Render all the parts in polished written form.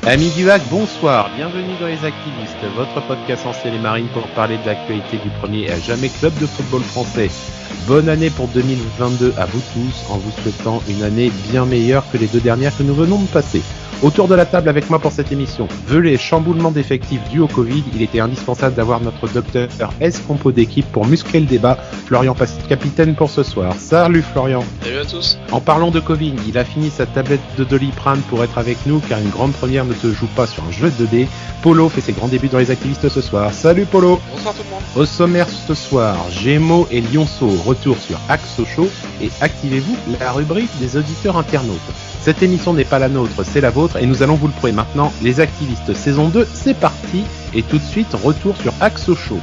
Amis du hack, bonsoir, bienvenue dans Les Activistes, votre podcast en ciel et marine pour parler de l'actualité du premier et à jamais club de football français. Bonne année pour 2022 à vous tous, en vous souhaitant une année bien meilleure que les deux dernières que nous venons de passer. Autour de la table avec moi pour cette émission, vu les chamboulements d'effectifs dus au Covid, il était indispensable d'avoir notre docteur S-Compo d'équipe pour muscler le débat. Florian passe capitaine pour ce soir. Salut Florian. Salut à tous. En parlant de Covid, il a fini sa tablette de Doliprane pour être avec nous car une grande première ne se joue pas sur un jeu de dés. Polo fait ses grands débuts dans Les Activistes ce soir. Salut Polo. Bonsoir tout le monde. Au sommaire ce soir, Gémeaux et Lionceau retour sur Axe Sochaux et activez-vous la rubrique des auditeurs internautes. Cette émission n'est pas la nôtre, c'est la vôtre et nous allons vous le prouver maintenant. Les Activistes saison 2, c'est parti et tout de suite retour sur Axe Sochaux.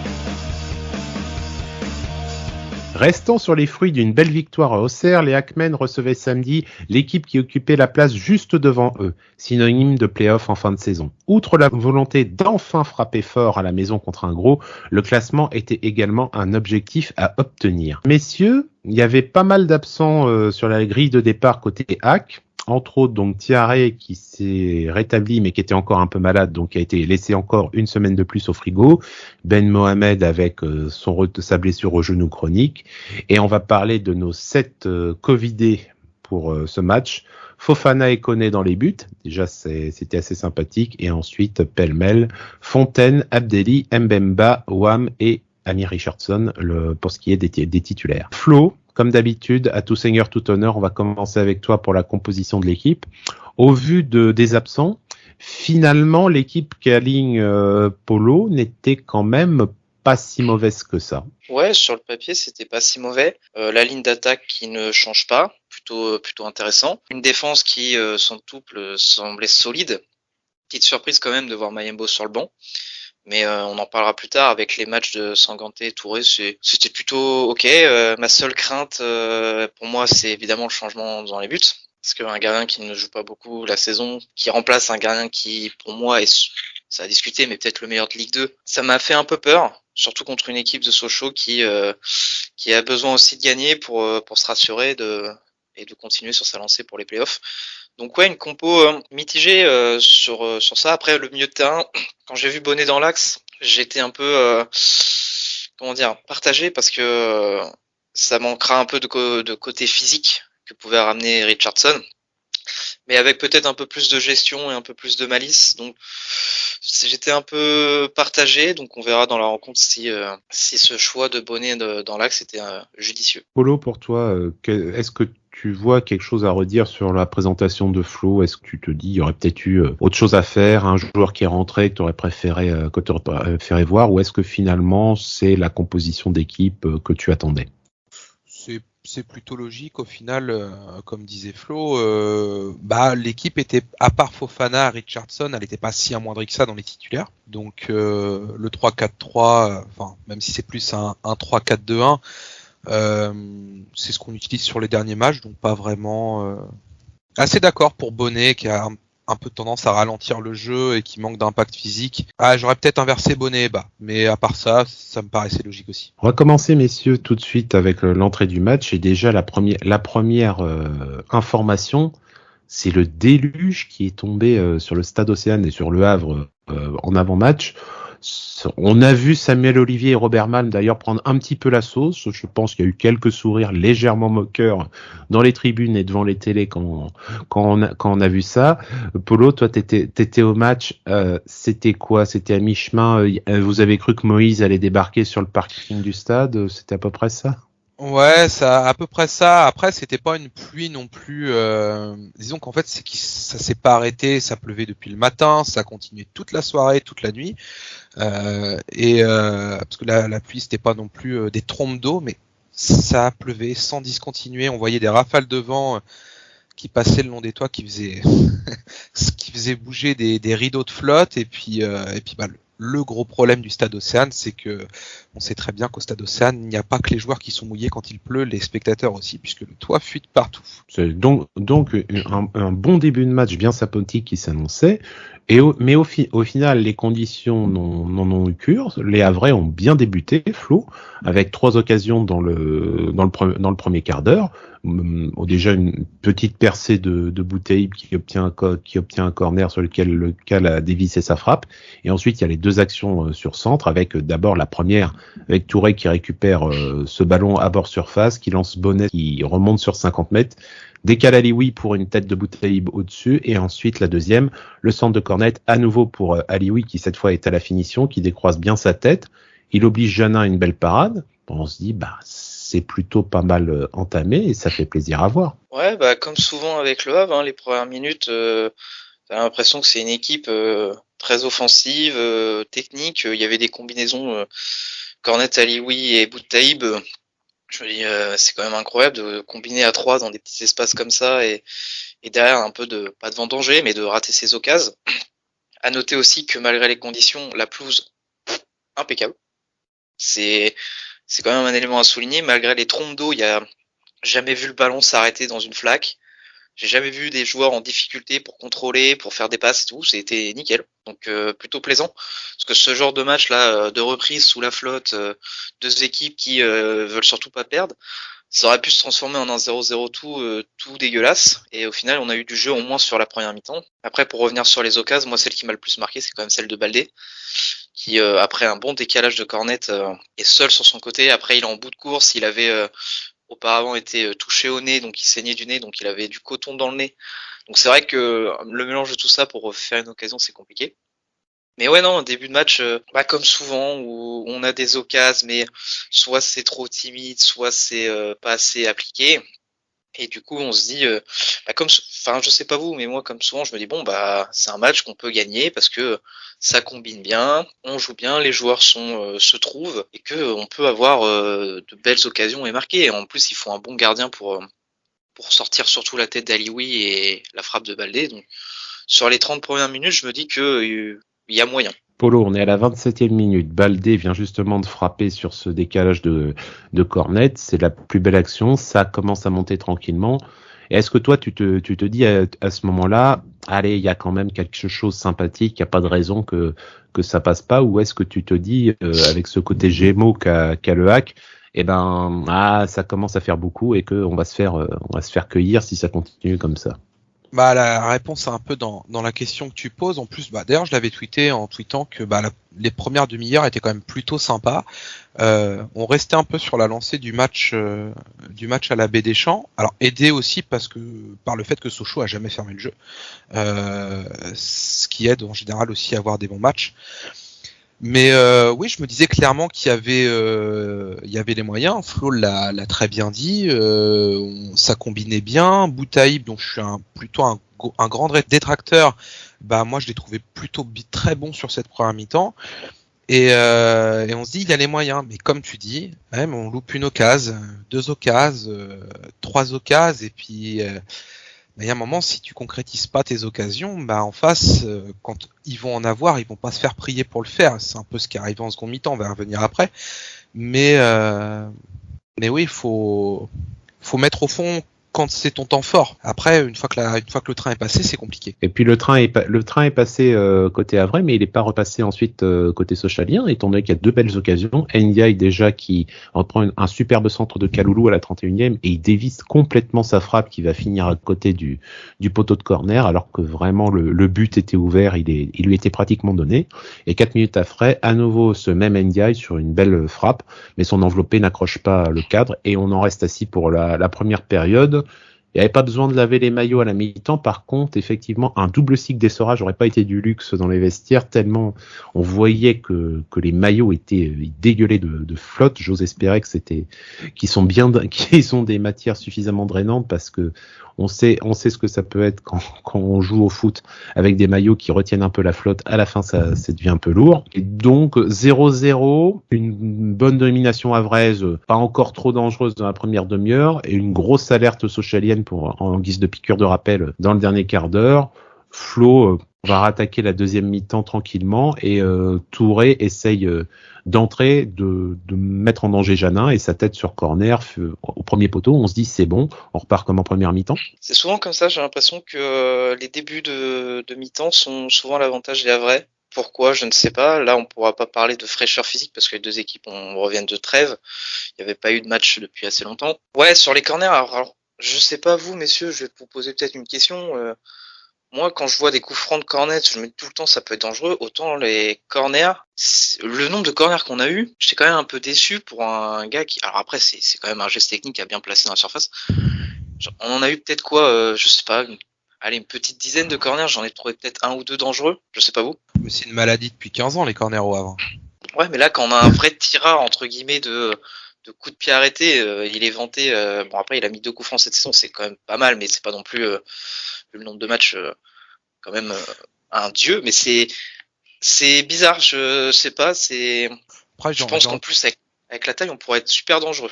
Restant sur les fruits d'une belle victoire à Auxerre, les Hackmen recevaient samedi l'équipe qui occupait la place juste devant eux, synonyme de play-off en fin de saison. Outre la volonté d'enfin frapper fort à la maison contre un gros, le classement était également un objectif à obtenir. Messieurs, il y avait pas mal d'absents sur la grille de départ côté Hack. Entre autres, donc Thiaré qui s'est rétabli mais qui était encore un peu malade, donc qui a été laissé encore une semaine de plus au frigo. Ben Mohamed avec sa blessure au genou chronique. Et on va parler de nos 7 Covidés pour ce match. Fofana et Koné dans les buts. Déjà, c'était assez sympathique. Et ensuite, pêle-mêle, Fontaine, Abdelli, Mbemba, Wam et Annie Richardson pour ce qui est des titulaires. Flo, comme d'habitude, à tout seigneur, tout honneur, on va commencer avec toi pour la composition de l'équipe. Au vu des absents, finalement, l'équipe qu'aligne Polo n'était quand même pas si mauvaise que ça. Ouais, sur le papier, c'était pas si mauvais. La ligne d'attaque qui ne change pas, plutôt intéressant. Une défense qui, sans touple, semblait solide. Petite surprise quand même de voir Mayembo sur le banc. Mais on en parlera plus tard avec les matchs de Sanganté et Touré, c'était plutôt ok. Ma seule crainte pour moi, c'est évidemment le changement dans les buts. Parce qu'un gardien qui ne joue pas beaucoup la saison, qui remplace un gardien qui, pour moi, ça a discuté, mais peut-être le meilleur de Ligue 2, ça m'a fait un peu peur, surtout contre une équipe de Sochaux qui a besoin aussi de gagner pour se rassurer et de continuer sur sa lancée pour les playoffs. Donc ouais, une compo mitigée sur ça. Après, le milieu de terrain, quand j'ai vu Bonnet dans l'axe, j'étais un peu partagé parce que ça manquera un peu de côté physique que pouvait ramener Richardson, mais avec peut-être un peu plus de gestion et un peu plus de malice. Donc j'étais un peu partagé, donc on verra dans la rencontre si ce choix de Bonnet dans l'axe était judicieux. Polo, pour toi, est-ce que tu vois quelque chose à redire sur la présentation de Flo? Est-ce que tu te dis il y aurait peut-être eu autre chose à faire, un joueur qui est rentré que tu aurais préféré voir, ou est-ce que finalement c'est la composition d'équipe que tu attendais? C'est plutôt logique au final, comme disait Flo. L'équipe était, à part Fofana, Richardson, elle n'était pas si amoindrie que ça dans les titulaires. Donc le 3-4-3, même si c'est plus un 3-4-2-1, c'est ce qu'on utilise sur les derniers matchs, donc pas vraiment assez d'accord pour Bonnet qui a un peu tendance à ralentir le jeu et qui manque d'impact physique. J'aurais peut-être inversé Bonnet et Bas, mais à part ça me paraissait logique aussi. On va commencer, messieurs, tout de suite avec l'entrée du match. Et déjà, la première information, c'est le déluge qui est tombé sur le Stade Océane et sur le Havre en avant-match. On a vu Samuel Olivier et Robert Malm d'ailleurs prendre un petit peu la sauce. Je pense qu'il y a eu quelques sourires légèrement moqueurs dans les tribunes et devant les télés quand on a vu ça. Polo, toi t'étais au match. C'était quoi? C'était à mi-chemin. Vous avez cru que Moïse allait débarquer sur le parking du stade? C'était à peu près ça? Ouais, ça, à peu près ça. Après, c'était pas une pluie non plus. Disons qu'en fait, ça s'est pas arrêté. Ça pleuvait depuis le matin. Ça a continué toute la soirée, toute la nuit. Parce que la pluie, c'était pas non plus des trompes d'eau, mais ça pleuvait sans discontinuer. On voyait des rafales de vent qui passaient le long des toits, qui faisaient bouger des rideaux de flotte. Et puis le gros problème du Stade Océane, c'est que on sait très bien qu'au Stade Océane, il n'y a pas que les joueurs qui sont mouillés quand il pleut, les spectateurs aussi, puisque le toit fuite partout. C'est donc un bon début de match bien sympathique qui s'annonçait. Mais au final, les conditions n'en ont eu cure. Les Havrais ont bien débuté, Flo, avec 3 occasions dans le premier quart d'heure. déjà une petite percée de Boutaïb qui obtient un corner sur lequel le Cal a dévissé sa frappe. Et ensuite, il y a les deux actions sur centre avec d'abord la première avec Touré qui récupère ce ballon à bord surface, qui lance Bonnet qui remonte sur 50 mètres. Décale Alioui pour une tête de Boutaïb au-dessus, et ensuite la deuxième, le centre de Cornet à nouveau pour Alioui qui cette fois est à la finition, qui décroise bien sa tête. Il oblige Janin à une belle parade. Bon, on se dit c'est plutôt pas mal entamé et ça fait plaisir à voir. Ouais, comme souvent avec le Havre, les premières minutes, t'as l'impression que c'est une équipe très offensive, technique. Il y avait des combinaisons Cornet, Alioui et Boutaïb. Je me dis, c'est quand même incroyable de combiner à 3 dans des petits espaces comme ça et derrière un peu pas devant danger, mais de rater ses occasions. À noter aussi que malgré les conditions, la pelouse, impeccable. C'est quand même un élément à souligner. Malgré les trompes d'eau, il y a jamais vu le ballon s'arrêter dans une flaque. J'ai jamais vu des joueurs en difficulté pour contrôler, pour faire des passes et tout. C'était nickel. Donc plutôt plaisant. Parce que ce genre de match là, de reprise sous la flotte, deux équipes qui veulent surtout pas perdre, ça aurait pu se transformer en un 0-0 tout dégueulasse. Et au final, on a eu du jeu au moins sur la première mi-temps. Après, pour revenir sur les occasions, moi celle qui m'a le plus marqué, c'est quand même celle de Baldé, qui après un bon décalage de Cornet est seul sur son côté. Après, il est en bout de course, il avait auparavant été touché au nez, donc il saignait du nez, donc il avait du coton dans le nez. Donc c'est vrai que le mélange de tout ça pour faire une occasion, c'est compliqué. Mais ouais, non, début de match, comme souvent, où on a des occasions, mais soit c'est trop timide, soit c'est pas assez appliqué. Et du coup, on se dit, je sais pas vous, mais moi, comme souvent, je me dis c'est un match qu'on peut gagner parce que ça combine bien, on joue bien, les joueurs se trouvent et que on peut avoir de belles occasions et marquer. Et en plus, il faut un bon gardien pour sortir surtout la tête d'Alioui et la frappe de Baldé. Donc, sur les 30 premières minutes, je me dis que il y a moyen. Polo, on est à la 27e minute. Baldé vient justement de frapper sur ce décalage de Cornet. C'est la plus belle action. Ça commence à monter tranquillement. Et est-ce que toi, tu te dis à ce moment-là, allez, il y a quand même quelque chose de sympathique, il n'y a pas de raison que ça passe pas, ou est-ce que tu te dis, avec ce côté Gémeaux qu'a le hack, ça commence à faire beaucoup et que on va se faire cueillir si ça continue comme ça? La réponse est un peu dans la question que tu poses. En plus, d'ailleurs, je l'avais tweeté en tweetant que les premières demi-heures étaient quand même plutôt sympas. On restait un peu sur la lancée du match à la Baie des Champs. Alors aidé aussi par le fait que Sochaux a jamais fermé le jeu, ce qui aide en général aussi à avoir des bons matchs. Mais oui, je me disais clairement qu'il y avait les moyens. Flo l'a très bien dit. Ça combinait bien. Boutaïb, dont je suis plutôt un grand détracteur, moi je l'ai trouvé plutôt très bon sur cette première mi-temps. Et on se dit il y a les moyens. Mais comme tu dis, on loupe une occasion, deux occasions, trois occasions, et puis il y a un moment, si tu concrétises pas tes occasions, en face, quand ils vont en avoir, ils vont pas se faire prier pour le faire. C'est un peu ce qui arrive en seconde mi-temps, on va revenir après. Mais oui, il faut mettre au fond quand c'est ton temps fort. Après, une fois que le train est passé, c'est compliqué. Et puis le train est passé côté Havrais, mais il n'est pas repassé ensuite côté Sochalien, étant donné qu'il y a deux belles occasions. Ndiaye déjà qui reprend un superbe centre de Kaloulou à la 31e et il dévisse complètement sa frappe qui va finir à côté du poteau de corner, alors que vraiment le but était ouvert, il lui était pratiquement donné. Et 4 minutes après, à nouveau ce même Ndiaye sur une belle frappe, mais son enveloppé n'accroche pas le cadre et on en reste assis pour la première période. Il n'y avait pas besoin de laver les maillots à la mi-temps. Par contre, effectivement, un double cycle d'essorage n'aurait pas été du luxe dans les vestiaires, tellement on voyait que les maillots étaient dégueulés de flotte. J'ose espérer qu'ils ont des matières suffisamment drainantes, parce que on sait ce que ça peut être quand on joue au foot avec des maillots qui retiennent un peu la flotte. À la fin, ça devient un peu lourd. Et donc 0-0, une bonne domination havraise, pas encore trop dangereuse dans la première demi-heure, et une grosse alerte sochalienne en guise de piqûre de rappel dans le dernier quart d'heure. Flo va rattaquer la deuxième mi-temps tranquillement, et Touré essaye d'entrer, de mettre en danger Janin, et sa tête sur corner au premier poteau. On se dit c'est bon, on repart comme en première mi-temps. C'est souvent comme ça, j'ai l'impression que les débuts de mi-temps sont souvent l'avantage des Havrais. Pourquoi, je ne sais pas. Là, on pourra pas parler de fraîcheur physique parce que les deux équipes reviennent de trêve. Il n'y avait pas eu de match depuis assez longtemps. Ouais, sur les corners, alors je sais pas vous, messieurs, je vais vous poser peut-être une question. Moi, quand je vois des coups francs de cornet, je me dis tout le temps ça peut être dangereux. Autant les corners, le nombre de corners qu'on a eu, j'étais quand même un peu déçu pour un gars qui. Alors après, c'est quand même un geste technique à bien placer dans la surface. On en a eu peut-être quoi, je sais pas, allez, une petite dizaine de corners. J'en ai trouvé peut-être un ou deux dangereux. Je sais pas vous. Mais c'est une maladie depuis 15 ans, les corners au Havre. Ouais, mais là, quand on a un vrai tireur entre guillemets de coups de pied arrêtés, il est vanté. Bon après, il a mis 2 coups francs cette saison, c'est quand même pas mal, mais c'est pas non plus le nombre de matchs quand même un dieu. Mais c'est bizarre, je sais pas. Après, Je pense qu'en plus avec la taille, on pourrait être super dangereux.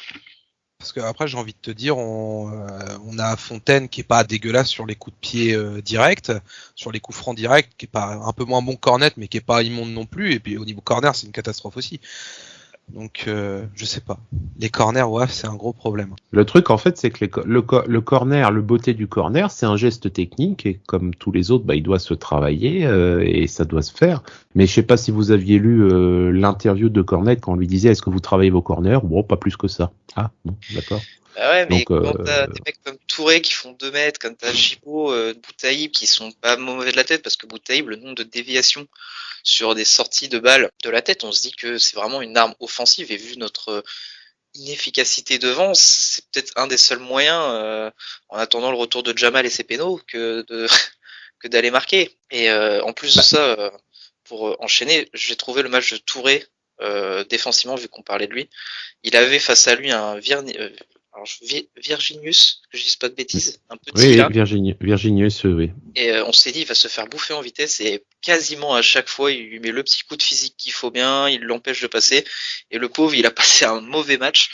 Parce que après, j'ai envie de te dire, on a Fontaine qui est pas dégueulasse sur les coups de pied directs, sur les coups francs directs, qui est pas un peu moins bon cornet, mais qui est pas immonde non plus. Et puis au niveau corner, c'est une catastrophe aussi. Donc, je sais pas. Les corners, ouais, c'est un gros problème. Le truc, en fait, c'est que le corner, le beauté du corner, c'est un geste technique et comme tous les autres, bah, il doit se travailler et ça doit se faire. Mais je sais pas si vous aviez lu l'interview de Cornet quand on lui disait est-ce que vous travaillez vos corners? Bon, pas plus que ça. Ah, bon, d'accord. Bah ouais, mais Donc, quand t'as des mecs comme Touré qui font 2 mètres, quand t'as Gibaud, Boutaïb qui sont pas mauvais de la tête, parce que Boutaïb, le nombre de déviations sur des sorties de balles de la tête, on se dit que c'est vraiment une arme offensive, et vu notre inefficacité devant, c'est peut-être un des seuls moyens, en attendant le retour de Jamal et ses pénaux, que d'aller marquer. Et en plus de ça, pour enchaîner, j'ai trouvé le match de Touré, défensivement, vu qu'on parlait de lui, il avait face à lui un Virginius, que je dise pas de bêtises, un petit oui, là. Virginius, oui. Et on s'est dit, il va se faire bouffer en vitesse et quasiment à chaque fois, il lui met le petit coup de physique qu'il faut bien, il l'empêche de passer. Et le pauvre, il a passé un mauvais match.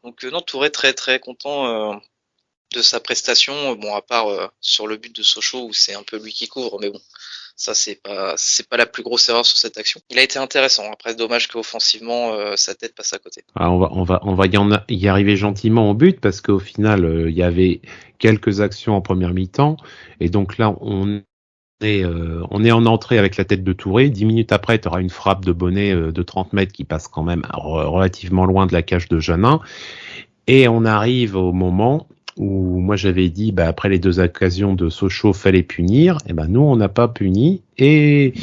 Donc non, Touré très très content de sa prestation. Bon, à part sur le but de Sochaux où c'est un peu lui qui couvre, mais bon, ça c'est pas la plus grosse erreur sur cette action. Il a été intéressant. Après, dommage qu'offensivement sa tête passe à côté. Ah, on va y arriver gentiment au but parce qu'au final, il y avait quelques actions en première mi-temps et donc là, on est en entrée avec la tête de Touré. 10 minutes après, tu auras une frappe de Bonnet de 30 mètres qui passe quand même relativement loin de la cage de Jeannin. Et on arrive au moment où moi j'avais dit, bah, après les 2 occasions de Sochaux, fallait punir. Et ben nous, on n'a pas puni. Et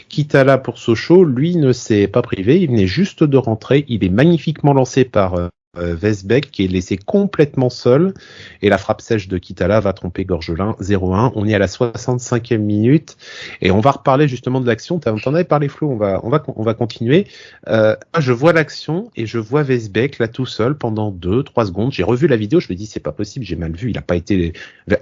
Kitala pour Sochaux, lui ne s'est pas privé. Il venait juste de rentrer. Il est magnifiquement lancé par Vesbeck qui est laissé complètement seul et la frappe sèche de Kitala va tromper Gorgelin 0-1. On est à la 65e minute et on va reparler justement de l'action. T'en avais parlé Flo, on va continuer. Je vois l'action et je vois Vesbeck là tout seul pendant 2-3 secondes. J'ai revu la vidéo, je me dis c'est pas possible, j'ai mal vu. Il a pas été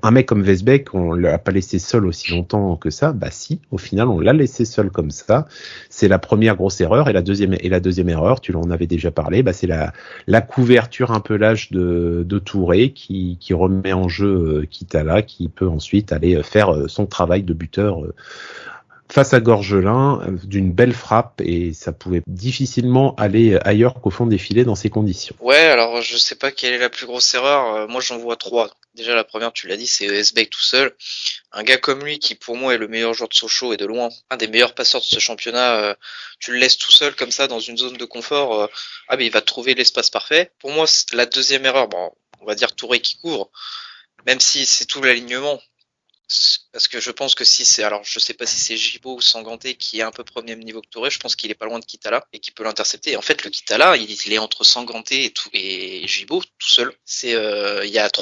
un mec comme Vesbeck, on l'a pas laissé seul aussi longtemps que ça. Bah si, au final on l'a laissé seul comme ça. C'est la première grosse erreur et la deuxième erreur, tu en avais déjà parlé, bah c'est la couverture un peu lâche de Touré qui remet en jeu Kitala qui peut ensuite aller faire son travail de buteur face à Gorgelin d'une belle frappe et ça pouvait difficilement aller ailleurs qu'au fond des filets dans ces conditions. Ouais, alors je sais pas quelle est la plus grosse erreur. Moi j'en vois 3. Déjà la première, tu l'as dit, c'est Esbeck tout seul. Un gars comme lui qui pour moi est le meilleur joueur de Sochaux et de loin, un des meilleurs passeurs de ce championnat, tu le laisses tout seul comme ça dans une zone de confort, mais il va trouver l'espace parfait. Pour moi, la deuxième erreur, bon, on va dire Touré qui couvre, même si c'est tout l'alignement. Parce que je pense que si c'est, alors je sais pas si c'est Gibaud ou Sanganté qui est un peu premier niveau que Touré, je pense qu'il est pas loin de Kitala et qui peut l'intercepter. Et en fait, le Kitala, il est entre Sanganté et Gibaud tout seul. C'est,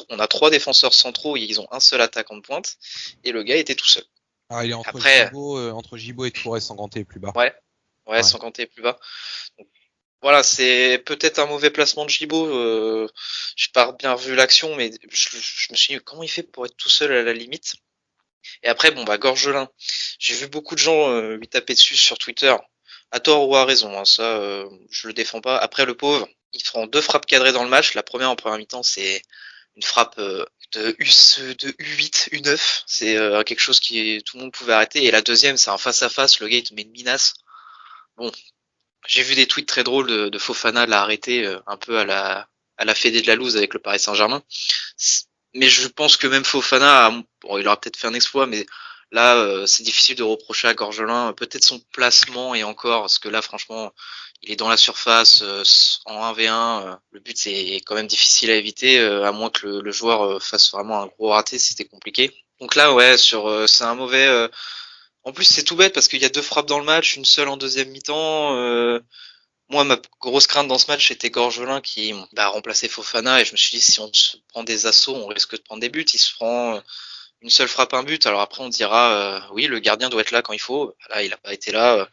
on a 3 défenseurs centraux, ils ont un seul attaquant de pointe et le gars était tout seul. Ah, il est Après, entre Gibaud et Touré, Sanganté est plus bas. Ouais, Sanganté est plus bas. Donc, voilà, c'est peut-être un mauvais placement de Gibaud. J'ai pas bien vu l'action, mais je me suis dit comment il fait pour être tout seul à la limite. Et après, bon, bah, Gorgelin. J'ai vu beaucoup de gens lui taper dessus sur Twitter. À tort ou à raison, hein, ça, je le défends pas. Après, le pauvre, il prend 2 frappes cadrées dans le match. La première en première mi-temps, c'est une frappe de U8, U9. C'est quelque chose qui tout le monde pouvait arrêter. Et la deuxième, c'est un face-à-face. Le gars, il te met une minace. Bon, j'ai vu des tweets très drôles de Fofana l'a arrêté un peu à la Fédé de la Louse avec le Paris Saint-Germain. Mais je pense que même Fofana, bon, il aura peut-être fait un exploit, mais Là, c'est difficile de reprocher à Gorgelin peut-être son placement et encore, parce que là, franchement, il est dans la surface en 1v1. Le but c'est quand même difficile à éviter, à moins que le joueur fasse vraiment un gros raté, c'était compliqué. Donc là, ouais, c'est un mauvais. En plus, c'est tout bête parce qu'il y a 2 frappes dans le match, une seule en deuxième mi-temps. Moi, ma grosse crainte dans ce match, c'était Gorgelin qui a remplacé Fofana et je me suis dit si on se prend des assauts, on risque de prendre des buts. Il se prend une seule frappe, un but. Alors après, on dira oui, le gardien doit être là quand il faut. Là, il a pas été là.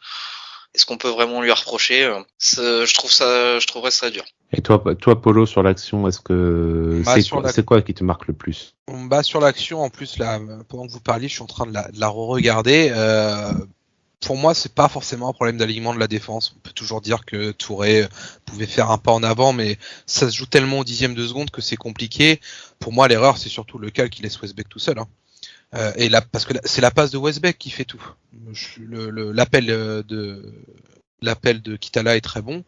Est-ce qu'on peut vraiment lui reprocher? Je trouverais ça dur. Et toi, Polo, sur l'action, est-ce que c'est quoi qui te marque le plus? Sur l'action, en plus, là, pendant que vous parliez, je suis en train de la re-regarder. Pour moi, c'est pas forcément un problème d'alignement de la défense. On peut toujours dire que Touré pouvait faire un pas en avant, mais ça se joue tellement au dixième de seconde que c'est compliqué. Pour moi, l'erreur, c'est surtout le cal qui laisse Westbeck tout seul. Et là, parce que c'est la passe de Westbeck qui fait tout. L'appel de Kitala est très bon,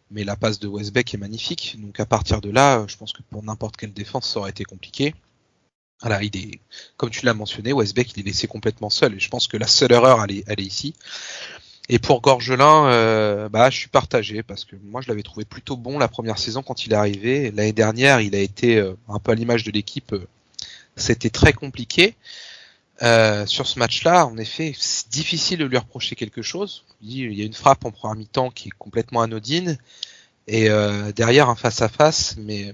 mais la passe de Westbeck est magnifique. Donc à partir de là, je pense que pour n'importe quelle défense, ça aurait été compliqué. Voilà, comme tu l'as mentionné, Westbeck, il est laissé complètement seul. Et je pense que la seule erreur, elle est ici. Et pour Gorgelin, je suis partagé parce que moi, je l'avais trouvé plutôt bon la première saison quand il est arrivé. L'année dernière, il a été un peu à l'image de l'équipe. C'était très compliqué. Sur ce match-là, en effet, c'est difficile de lui reprocher quelque chose. Il y a une frappe en première mi-temps qui est complètement anodine. Et derrière, un face-à-face, mais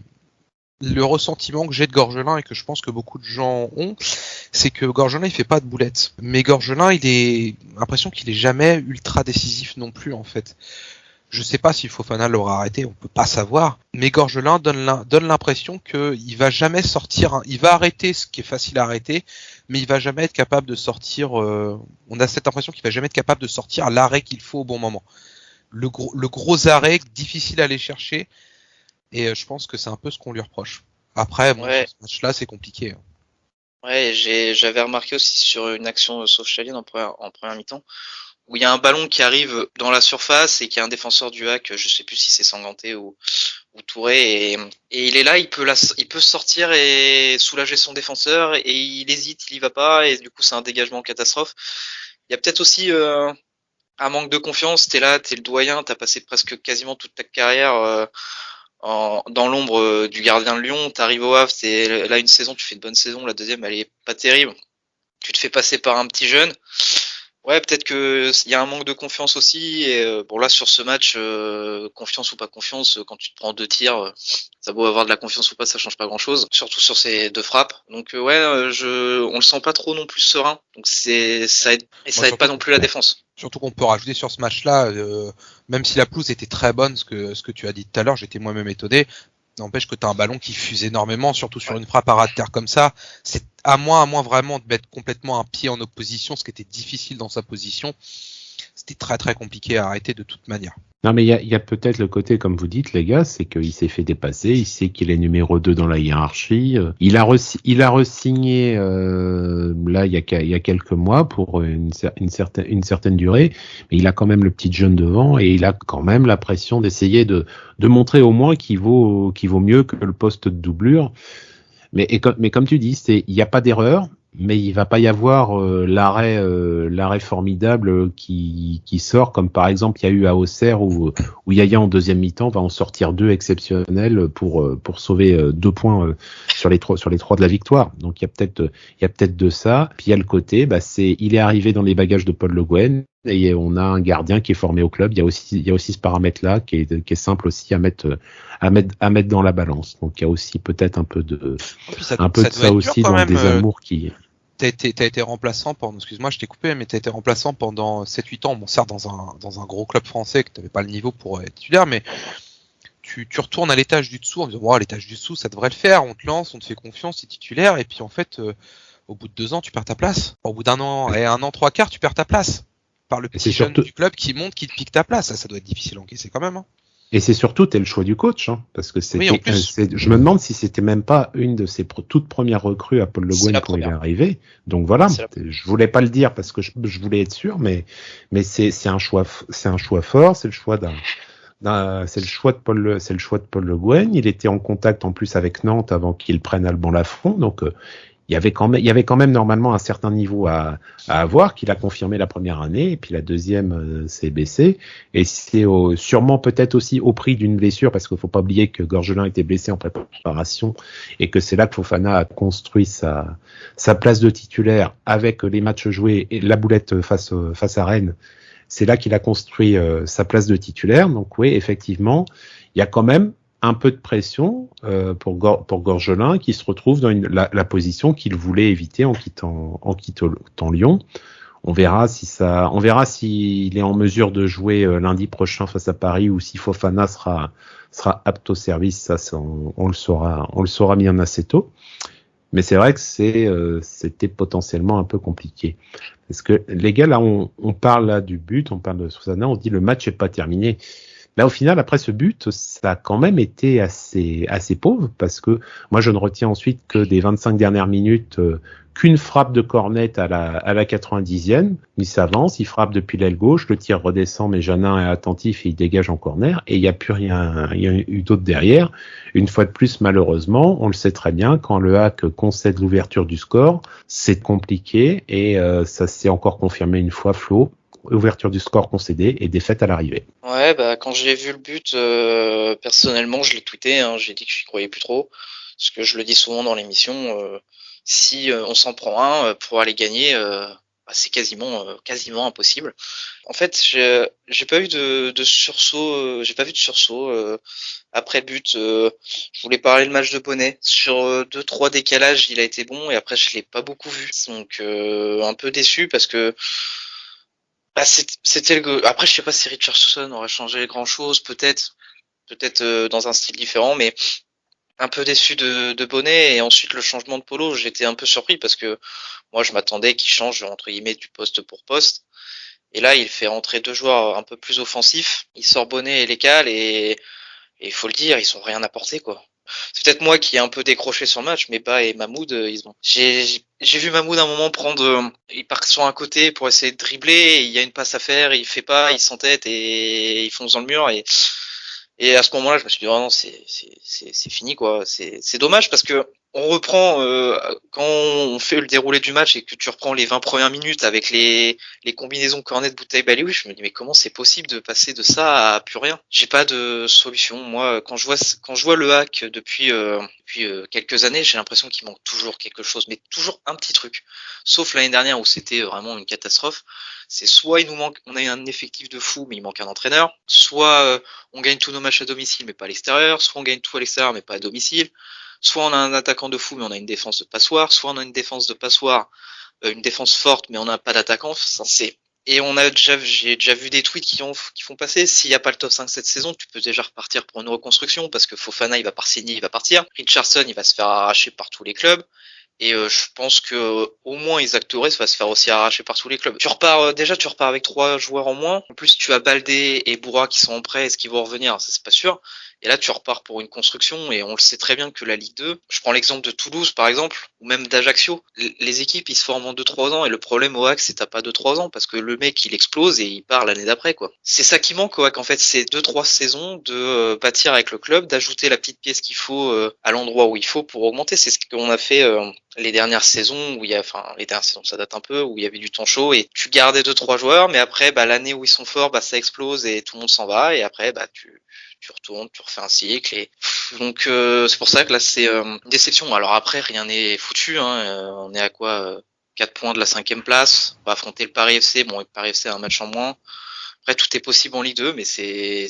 le ressentiment que j'ai de Gorgelin et que je pense que beaucoup de gens ont, c'est que Gorgelin il fait pas de boulettes. Mais Gorgelin, l'impression qu'il est jamais ultra décisif non plus en fait. Je sais pas si Fofana l'aura arrêté, on peut pas savoir. Mais Gorgelin donne l'impression qu'il va jamais sortir. Il va arrêter ce qui est facile à arrêter, mais il va jamais être capable de sortir. On a cette impression qu'il va jamais être capable de sortir l'arrêt qu'il faut au bon moment. Le gros arrêt difficile à aller chercher. Et je pense que c'est un peu ce qu'on lui reproche. Après, Ouais. ce match-là, c'est compliqué. Ouais, j'avais remarqué aussi sur une action Sofiane en première mi-temps, où il y a un ballon qui arrive dans la surface et qu'il y a un défenseur du HAC, je sais plus si c'est Sanganté ou Touré, et il est là, il peut sortir et soulager son défenseur, et il hésite, il y va pas, et du coup c'est un dégagement catastrophe. Il y a peut-être aussi un manque de confiance, t'es là, t'es le doyen, t'as passé presque quasiment toute ta carrière dans l'ombre du gardien de Lyon, t'arrives au Havre, là une saison, tu fais une bonne saison, la deuxième elle est pas terrible, tu te fais passer par un petit jeune. Ouais, peut-être que il y a un manque de confiance aussi. Et bon là sur ce match, confiance ou pas confiance, quand tu te prends 2 tirs, ça beau avoir de la confiance ou pas, ça change pas grand-chose. Surtout sur ces 2 frappes. Donc on le sent pas trop non plus serein. Donc ça aide et ça aide pas non plus la défense. Surtout qu'on peut rajouter sur ce match-là, même si la pelouse était très bonne, ce que tu as dit tout à l'heure, j'étais moi-même étonné. N'empêche que tu as un ballon qui fuse énormément, surtout sur une frappe à ras de terre comme ça. C'est à moins vraiment de mettre complètement un pied en opposition, ce qui était difficile dans sa position. C'était très très compliqué à arrêter de toute manière. Non, mais il y a peut-être le côté, comme vous dites, les gars, c'est qu'il s'est fait dépasser, il sait qu'il est numéro 2 dans la hiérarchie. Il a re-signé là il y a quelques mois pour une certaine durée, mais il a quand même le petit jeune devant et il a quand même la pression d'essayer de montrer au moins qu'il vaut mieux que le poste de doublure. Mais comme tu dis, il n'y a pas d'erreur, mais il va pas y avoir l'arrêt formidable qui sort, comme par exemple il y a eu à Auxerre où Yaya en deuxième mi-temps va en sortir 2 exceptionnels pour sauver 2 points sur les 3 de la victoire. Donc il y a peut-être de ça. Puis il y a le côté, il est arrivé dans les bagages de Paul Le Guen. Et on a un gardien qui est formé au club. Il y a aussi ce paramètre-là qui est simple aussi à mettre dans la balance. Donc il y a aussi peut-être un peu de ça aussi dans des amours qui. T'as été remplaçant pendant, excuse-moi, je t'ai coupé, mais t'as été remplaçant pendant 7-8 ans. Bon, certes, dans un gros club français, que t'avais pas le niveau pour être titulaire, mais tu retournes à l'étage du dessous en disant, wow, l'étage du dessous, ça devrait le faire. On te lance, on te fait confiance, t'es titulaire, et puis en fait, au bout de 2 ans, tu perds ta place. Au bout d'un an, et 1 an, 3/4, tu perds ta place. Par le petit jeune du club qui monte, qui te pique ta place. Ça doit être difficile à encaisser quand même. Hein. Et c'est surtout le choix du coach, parce que je me demande si c'était même pas une de ses toutes premières recrues à Paul Le Guen quand il est arrivé. Donc voilà, je voulais pas le dire parce que je voulais être sûr, mais c'est un choix fort, c'est le choix c'est le choix de Paul Le Guen. Il était en contact en plus avec Nantes avant qu'il prenne Alban Lafont, donc il y avait quand même normalement un certain niveau à avoir, qu'il a confirmé la première année, et puis la deuxième s'est baissée, et c'est sûrement peut-être aussi au prix d'une blessure, parce qu'il faut pas oublier que Gorgelin était blessé en préparation, et que c'est là que Fofana a construit sa place de titulaire avec les matchs joués et la boulette face à Rennes. C'est là qu'il a construit sa place de titulaire. Donc oui, effectivement, il y a quand même un peu de pression pour Gorgelin, qui se retrouve dans la position qu'il voulait éviter en quittant Lyon. On verra s'il est en mesure de jouer lundi prochain face à Paris, ou si Fofana sera apte au service. Ça, on le saura bien assez tôt. Mais c'est vrai que c'était potentiellement un peu compliqué. Parce que les gars, là, on parle là du but, on parle de Fofana, on dit le match est pas terminé. Là, au final, après ce but, ça a quand même été assez pauvre, parce que moi, je ne retiens ensuite que des 25 dernières minutes qu'une frappe de Cornet à la 90e. Il s'avance, il frappe depuis l'aile gauche, le tir redescend, mais Jeannin est attentif et il dégage en corner, et il n'y a plus rien, il y a eu d'autre derrière. Une fois de plus, malheureusement, on le sait très bien, quand le HAC concède l'ouverture du score, c'est compliqué, et ça s'est encore confirmé une fois, Flo. Ouverture du score concédée et défaite à l'arrivée. Ouais, quand j'ai vu le but, personnellement, je l'ai tweeté, hein, j'ai dit que j'y croyais plus trop, parce que je le dis souvent dans l'émission, si on s'en prend un pour aller gagner, c'est quasiment impossible. En fait, j'ai pas eu de sursaut, j'ai pas vu de sursaut après le but. Je voulais parler le match de Bonnet. Sur 2-3 décalages, il a été bon, et après je l'ai pas beaucoup vu. Donc un peu déçu, parce que c'était après, je sais pas si Richarlison aurait changé grand chose, peut-être dans un style différent, mais un peu déçu de Bonnet. Et ensuite le changement de Polo, j'étais un peu surpris, parce que moi je m'attendais qu'il change entre guillemets du poste pour poste. Et là il fait rentrer deux joueurs un peu plus offensifs. Il sort Bonnet et Lekal, et il faut le dire, ils ont rien apporté, quoi. C'est peut-être moi qui ai un peu décroché sur le match, mais Ba et Mahmoud, j'ai vu Mahmoud à un moment il part sur un côté pour essayer de dribbler, et il y a une passe à faire, il fait pas, il s'entête et il fonce dans le mur, et à ce moment-là, je me suis dit, oh non, c'est fini, quoi. C'est dommage, parce que on reprend, quand on fait le déroulé du match et que tu reprends les 20 premières minutes avec les combinaisons Cornet, Bouteille, Balaoui, je me dis, mais comment c'est possible de passer de ça à plus rien? J'ai pas de solution. Moi, quand je vois le HAC depuis quelques années, j'ai l'impression qu'il manque toujours quelque chose, mais toujours un petit truc. Sauf l'année dernière où c'était vraiment une catastrophe. C'est soit on a un effectif de fou, mais il manque un entraîneur, soit on gagne tous nos matchs à domicile, mais pas à l'extérieur, soit on gagne tout à l'extérieur, mais pas à domicile. Soit on a un attaquant de fou, mais on a une défense de passoire. Soit on a une défense de passoire, une défense forte, mais on n'a pas d'attaquant. Et j'ai déjà vu des tweets qui font passer, s'il n'y a pas le top 5 cette saison, tu peux déjà repartir pour une reconstruction, parce que Fofana, il va pas signer, il va partir. Richarlison, il va se faire arracher par tous les clubs. Et je pense que au moins Isaac Touré va se faire aussi arracher par tous les clubs. Tu repars avec 3 joueurs en moins. En plus, tu as Baldé et Boura qui sont en prêt. Est-ce qu'ils vont revenir? Ça, c'est pas sûr. Et là, tu repars pour une construction, et on le sait très bien que la Ligue 2, je prends l'exemple de Toulouse, par exemple, ou même d'Ajaccio, les équipes, ils se forment en 2-3 ans, et le problème au HAC, c'est t'as pas 2-3 ans, parce que le mec, il explose et il part l'année d'après, quoi. C'est ça qui manque au HAC, en fait, c'est 2-3 saisons de bâtir avec le club, d'ajouter la petite pièce qu'il faut à l'endroit où il faut pour augmenter. C'est ce qu'on a fait les dernières saisons, les dernières saisons, ça date un peu, où il y avait du temps chaud, et tu gardais 2-3 joueurs, mais après, l'année où ils sont forts, ça explose et tout le monde s'en va, et après, tu retournes, tu refais un cycle, et donc c'est pour ça que là c'est une déception. Alors après, rien n'est foutu, hein. On est à quoi 4 points de la 5e place, on va affronter le Paris FC. Bon, le Paris FC a un match en moins. Après, tout est possible en Ligue 2, mais c'est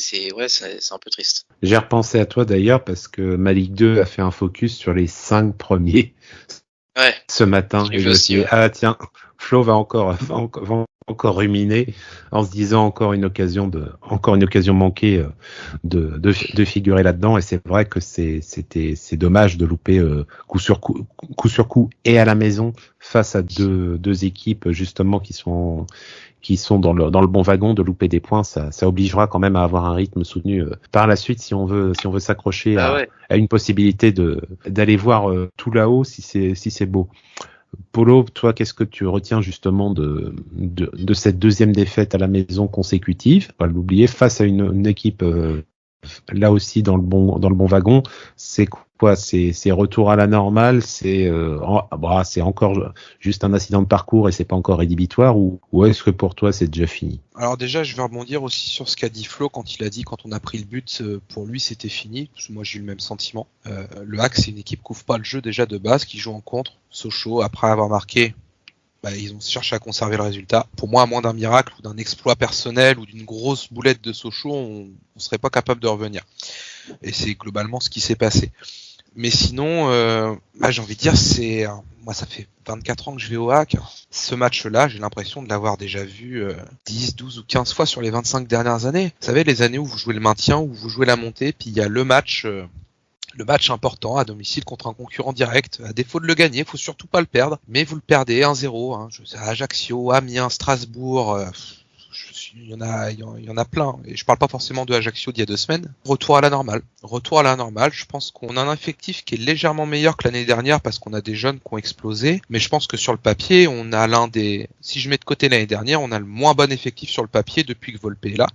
un peu triste. J'ai repensé à toi d'ailleurs, parce que ma Ligue 2 a fait un focus sur les 5 premiers ce matin. Et je me suis dit, tiens, Flo va encore ruminer en se disant encore une occasion manquée de figurer là-dedans. Et c'est vrai que c'est dommage de louper coup sur coup et à la maison face à deux équipes justement qui sont dans le bon wagon, de louper des points. Ça obligera quand même à avoir un rythme soutenu par la suite, si on veut s'accrocher à une possibilité d'aller voir tout là-haut, si c'est beau. Polo, toi, qu'est-ce que tu retiens justement de cette deuxième défaite à la maison consécutive, pas l'oublier, face à une équipe là aussi dans le bon wagon? C'est quoi, c'est retour à la normale, c'est encore juste un accident de parcours et c'est pas encore rédhibitoire, ou est-ce que pour toi c'est déjà fini? Alors déjà, je vais rebondir aussi sur ce qu'a dit Flo quand il a dit quand on a pris le but, pour lui c'était fini. Parce que moi j'ai eu le même sentiment. Le Hack, c'est une équipe qui ouvre pas le jeu déjà de base, qui joue en contre. Sochaux, après avoir marqué, ils ont cherché à conserver le résultat. Pour moi, à moins d'un miracle ou d'un exploit personnel ou d'une grosse boulette de Sochaux, on serait pas capable de revenir. Et c'est globalement ce qui s'est passé. Mais sinon, j'ai envie de dire, moi ça fait 24 ans que je vais au Hack. Ce match-là, j'ai l'impression de l'avoir déjà vu 10, 12 ou 15 fois sur les 25 dernières années. Vous savez, les années où vous jouez le maintien, où vous jouez la montée, puis il y a le match important à domicile contre un concurrent direct. À défaut de le gagner, faut surtout pas le perdre. Mais vous le perdez 1-0. Hein. Ajaccio, Amiens, Strasbourg... il y en a plein. Et je parle pas forcément de Ajaccio d'il y a 2 semaines. Retour à la normale. Je pense qu'on a un effectif qui est légèrement meilleur que l'année dernière parce qu'on a des jeunes qui ont explosé. Mais je pense que sur le papier, on a si je mets de côté l'année dernière, on a le moins bon effectif sur le papier depuis que Volpe est là.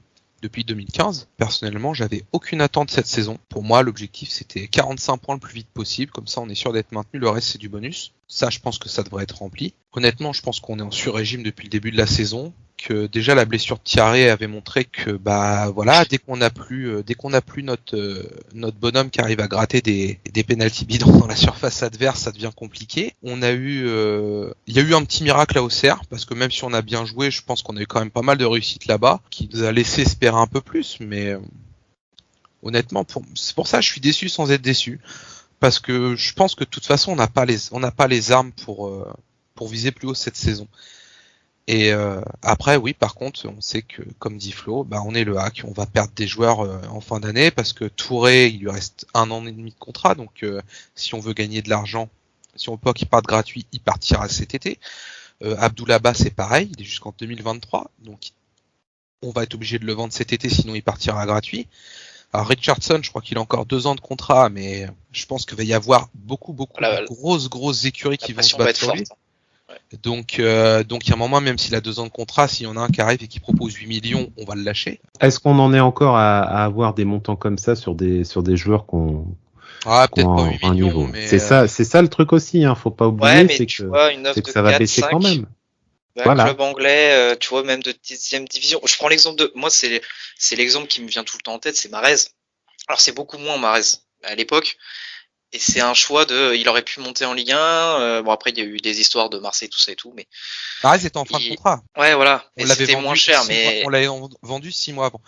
Depuis 2015. Personnellement, j'avais aucune attente cette saison. Pour moi, l'objectif, c'était 45 points le plus vite possible. Comme ça, on est sûr d'être maintenu. Le reste, c'est du bonus. Ça, je pense que ça devrait être rempli. Honnêtement, je pense qu'on est en sur-régime depuis le début de la saison. Que déjà, la blessure de Thierry avait montré que, dès qu'on a plus notre bonhomme qui arrive à gratter des penalty bidons dans la surface adverse, ça devient compliqué. Il y a eu un petit miracle à Auxerre, parce que même si on a bien joué, je pense qu'on a eu quand même pas mal de réussite là-bas, qui nous a laissé espérer un peu plus, mais honnêtement, c'est pour ça que je suis déçu sans être déçu, parce que je pense que de toute façon, on n'a pas les armes pour viser plus haut cette saison. Et après, oui, par contre, on sait que, comme dit Flo, on est le Hack, on va perdre des joueurs en fin d'année, parce que Touré, il lui reste 1 an et demi de contrat, donc si on veut gagner de l'argent, si on peut qu'il parte gratuit, il partira cet été. Abdoulaba, c'est pareil, il est jusqu'en 2023, donc on va être obligé de le vendre cet été, sinon il partira gratuit. Alors Richardson, je crois qu'il a encore 2 ans de contrat, mais je pense qu'il va y avoir beaucoup de grosses écuries qui vont se battre sur lui. Ouais. Donc il y a un moment, même s'il a 2 ans de contrat, s'il y en a un qui arrive et qui propose 8 millions, on va le lâcher. Est-ce qu'on en est encore à avoir des montants comme ça sur des joueurs qu'on peut-être pas 8 millions, niveau. Mais c'est ça le truc aussi, hein, faut pas oublier, mais c'est que ça va baisser quand même. Voilà. Club anglais, tu vois, même de 10e division. Je prends l'exemple moi, c'est l'exemple qui me vient tout le temps en tête, c'est Marez. Alors c'est beaucoup moins Marez à l'époque. Et c'est un choix il aurait pu monter en Ligue 1. Après, il y a eu des histoires de Marseille, tout ça et tout, mais. Marez était en fin de contrat. Ouais, voilà. Mais c'était moins cher, mais. On l'avait vendu 6 mois avant.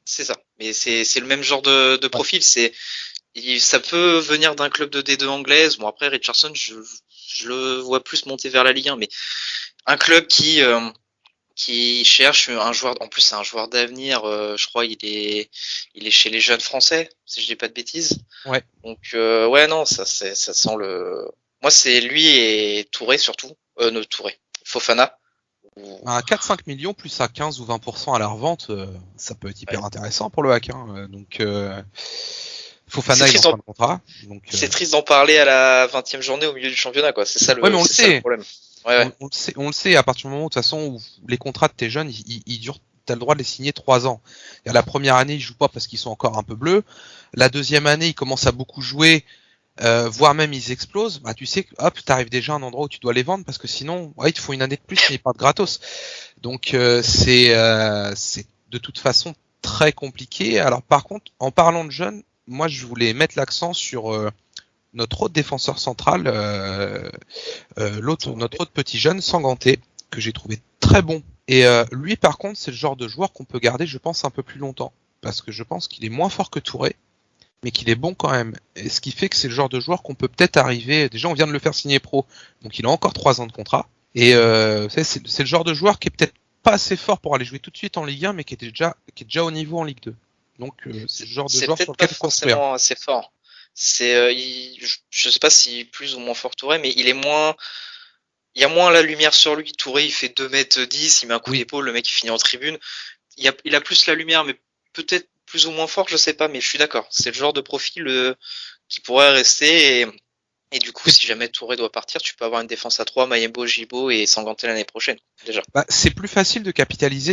C'est ça. Mais c'est le même genre de profil. Ça peut venir d'un club de D2 anglaise. Bon, après, Richardson, je le vois plus monter vers la Ligue 1, mais un club qui cherche un joueur, en plus c'est un joueur d'avenir, je crois il est chez les jeunes français, si je dis pas de bêtises. Ouais. Donc non, ça sent moi c'est lui et Touré surtout, Fofana. À 4-5 millions plus à 15 ou 20% à la revente, ça peut être hyper intéressant pour le Hack. Donc Fofana est en fin de contrat. Donc, c'est triste d'en parler à la 20e journée au milieu du championnat, quoi. C'est ça le problème. Ouais. On le sait, à partir du moment de toute façon où les contrats de tes jeunes, ils durent, t'as le droit de les signer 3 ans. Et à la première année, ils jouent pas parce qu'ils sont encore un peu bleus. La deuxième année, ils commencent à beaucoup jouer, voire même ils explosent. Tu sais que t'arrives déjà à un endroit où tu dois les vendre parce que sinon, il te faut une année de plus mais ils partent gratos. Donc c'est de toute façon très compliqué. Alors par contre, en parlant de jeunes, moi je voulais mettre l'accent sur notre autre défenseur central, notre autre petit jeune, Sanganté, que j'ai trouvé très bon. Et lui, par contre, c'est le genre de joueur qu'on peut garder, je pense, un peu plus longtemps. Parce que je pense qu'il est moins fort que Touré, mais qu'il est bon quand même. Et ce qui fait que c'est le genre de joueur qu'on peut peut-être arriver... Déjà, on vient de le faire signer pro, donc il a encore 3 ans de contrat. Et c'est le genre de joueur qui est peut-être pas assez fort pour aller jouer tout de suite en Ligue 1, mais qui est déjà au niveau en Ligue 2. Donc c'est le genre de joueur sur lequel c'est pas forcément assez fort. Je sais pas si plus ou moins fort Touré, mais il y a moins la lumière sur lui. Touré, il fait 2m10, il met un coup d'épaule, le mec il finit en tribune. Il a plus la lumière, mais peut-être plus ou moins fort, je sais pas, mais je suis d'accord. C'est le genre de profil qui pourrait rester et du coup, si jamais Touré doit partir, tu peux avoir une défense à 3, Mayembo, Gibo et Sanganté l'année prochaine, déjà. C'est plus facile de capitaliser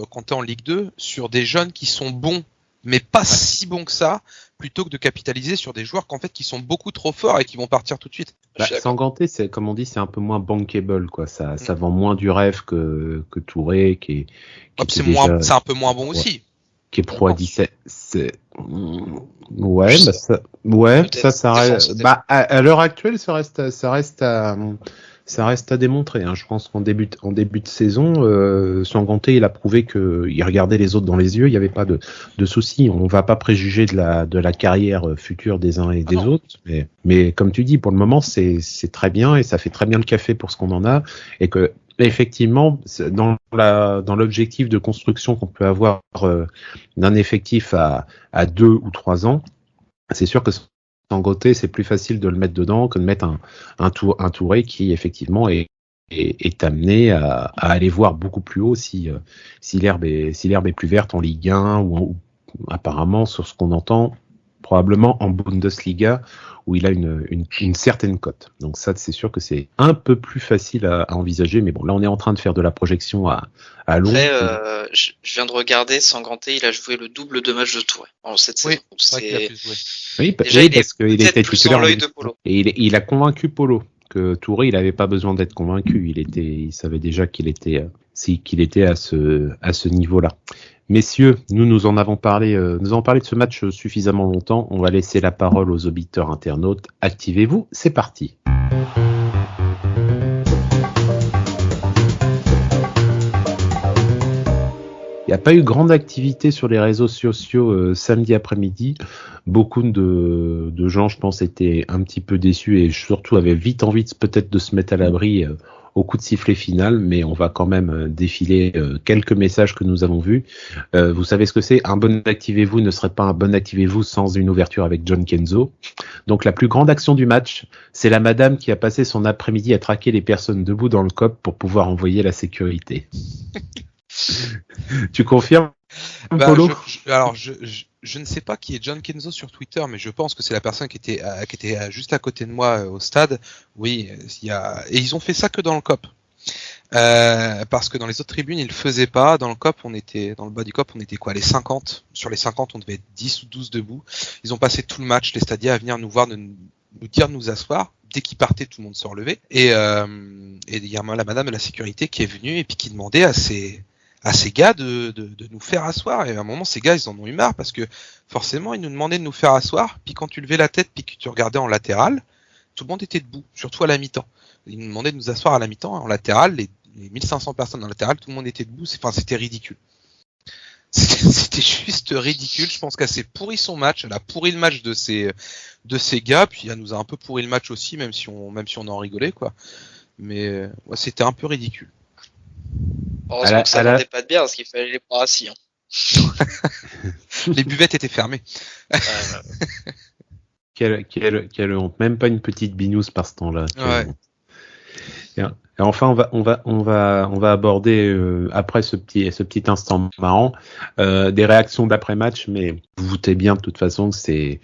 quand t'es en Ligue 2, sur des jeunes qui sont bons, mais pas si bons que ça, plutôt que de capitaliser sur des joueurs qui sont beaucoup trop forts et qui vont partir tout de suite. Sanganté, c'est comme on dit, c'est un peu moins bankable, quoi. Ça vend moins du rêve que Touré, c'est un peu moins bon aussi. Qui est pro à 17. Ça reste. À l'heure actuelle, ça reste à démontrer. Hein. Je pense qu'en début de saison, Sanganté, il a prouvé qu'il regardait les autres dans les yeux. Il n'y avait pas de soucis. On va pas préjuger de la carrière future des uns et des autres. Mais comme tu dis, pour le moment, c'est très bien et ça fait très bien le café pour ce qu'on en a et que effectivement, dans l'objectif de construction qu'on peut avoir d'un effectif à 2 ou 3 ans, c'est sûr que Sanganté, c'est plus facile de le mettre dedans que de mettre un Touré qui effectivement est amené à aller voir beaucoup plus haut si l'herbe est plus verte en Ligue 1 ou apparemment sur ce qu'on entend probablement en Bundesliga où il a une certaine cote. Donc ça, c'est sûr que c'est un peu plus facile à envisager. Mais bon, là, on est en train de faire de la projection à long. Après, je viens de regarder, Sanganté, il a joué le double de matchs de Touré en cette saison. C'est vrai qu'il a plus joué. Oui, déjà, il parce qu'il était titulaire. L'œil de Polo. Et il a convaincu Polo que Touré, il n'avait pas besoin d'être convaincu. Il savait déjà qu'il était à ce niveau-là. Messieurs, nous en avons parlé de ce match suffisamment longtemps. On va laisser la parole aux auditeurs internautes. Activez-vous, c'est parti. Il n'y a pas eu grande activité sur les réseaux sociaux samedi après-midi. Beaucoup de gens, je pense, étaient un petit peu déçus et surtout avaient vite envie peut-être de se mettre à l'abri au coup de sifflet final, mais on va quand même défiler quelques messages que nous avons vus. Vous savez ce que c'est ? Un bon activez-vous ne serait pas un bon activez-vous sans une ouverture avec John Kenzo. Donc la plus grande action du match, c'est la madame qui a passé son après-midi à traquer les personnes debout dans le COP pour pouvoir envoyer la sécurité. Tu confirmes, Polo ? Je ne sais pas qui est John Kenzo sur Twitter, mais je pense que c'est la personne qui était juste à côté de moi au stade. Oui, et ils ont fait ça que dans le COP. Parce que dans les autres tribunes, ils le faisaient pas. Dans le bas du COP, on était quoi, les 50. Sur les 50, on devait être 10 ou 12 debout. Ils ont passé tout le match, les stadiers, à venir nous voir, nous dire de nous asseoir. Dès qu'ils partaient, tout le monde se relevait. Et il y a la madame de la sécurité qui est venue et puis qui demandait à ces gars de nous faire asseoir. Et à un moment, ces gars, ils en ont eu marre parce que forcément, ils nous demandaient de nous faire asseoir. Puis quand tu levais la tête puis que tu regardais en latéral, tout le monde était debout, surtout à la mi-temps. Ils nous demandaient de nous asseoir à la mi-temps. En latéral, les 1500 personnes en latéral, tout le monde était debout. C'était ridicule. C'était juste ridicule. Je pense qu'elle s'est pourri son match. Elle a pourri le match de ces gars. Puis elle nous a un peu pourri le match aussi, même si on en rigolait, quoi. Mais c'était un peu ridicule. Heureusement que ça vendait pas de bière parce qu'il fallait les prendre assis. Les buvettes étaient fermées. Quelle honte. Même pas une petite binouse par ce temps-là. Ouais. Et enfin, on va aborder après ce petit instant marrant des réactions d'après-match, mais vous vous doutez bien de toute façon que c'est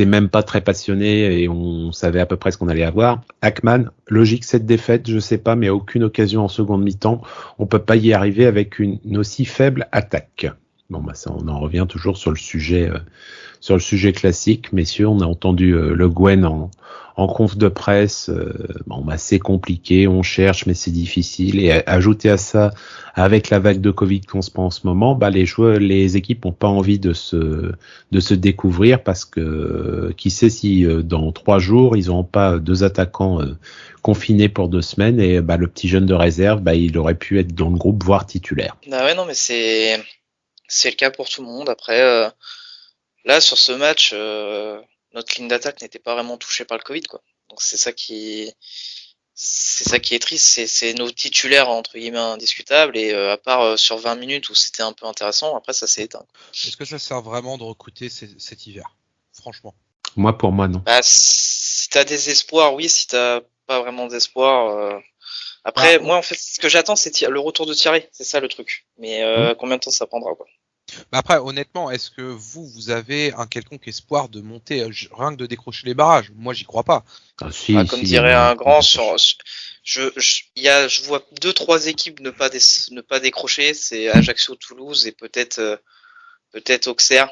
même pas très passionné et on savait à peu près ce qu'on allait avoir. Ackman, logique cette défaite, je sais pas, mais aucune occasion en seconde mi-temps. On peut pas y arriver avec une aussi faible attaque. Bon, ça, on en revient toujours sur le sujet classique, messieurs. On a entendu Le Guen en conf de presse. C'est compliqué, on cherche, mais c'est difficile. Et ajouter à ça, avec la vague de Covid qu'on se prend en ce moment, les équipes n'ont pas envie de se découvrir parce que qui sait si dans 3 jours ils n'auront pas 2 attaquants confinés pour 2 semaines et le petit jeune de réserve, il aurait pu être dans le groupe voire titulaire. Ah ouais, non, mais c'est le cas pour tout le monde. Après, là, sur ce match, notre ligne d'attaque n'était pas vraiment touchée par le Covid, quoi. Donc c'est ça qui est triste. C'est nos titulaires, entre guillemets, indiscutables. Et à part sur 20 minutes où c'était un peu intéressant, après ça s'est éteint. Est-ce que ça sert vraiment de recruter cet hiver ? Franchement. Pour moi, non. Si t'as des espoirs, oui. Si t'as pas vraiment d'espoir... Après, moi, en fait, ce que j'attends, c'est le retour de Thierry. C'est ça le truc. Mais combien de temps ça prendra, quoi. Après, honnêtement, est-ce que vous avez un quelconque espoir de monter, rien que de décrocher les barrages ? Moi, j'y crois pas. Comme dirait un grand, je vois 2-3 équipes ne pas décrocher. C'est Ajaccio, Toulouse et peut-être Auxerre.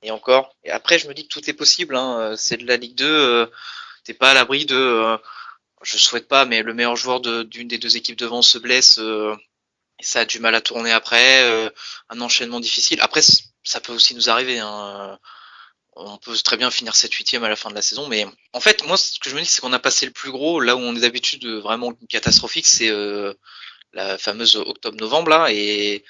Et encore. Et après, je me dis que tout est possible. Hein. C'est de la Ligue 2. T'es pas à l'abri de. Je souhaite pas, mais le meilleur joueur d'une des deux équipes devant se blesse. Et ça a du mal à tourner après. Un enchaînement difficile. Après, ça peut aussi nous arriver. Hein. On peut très bien finir 7-8e à la fin de la saison. Mais en fait, moi, ce que je me dis, c'est qu'on a passé le plus gros. Là où on est d'habitude vraiment catastrophique, c'est la fameuse octobre-novembre là. Et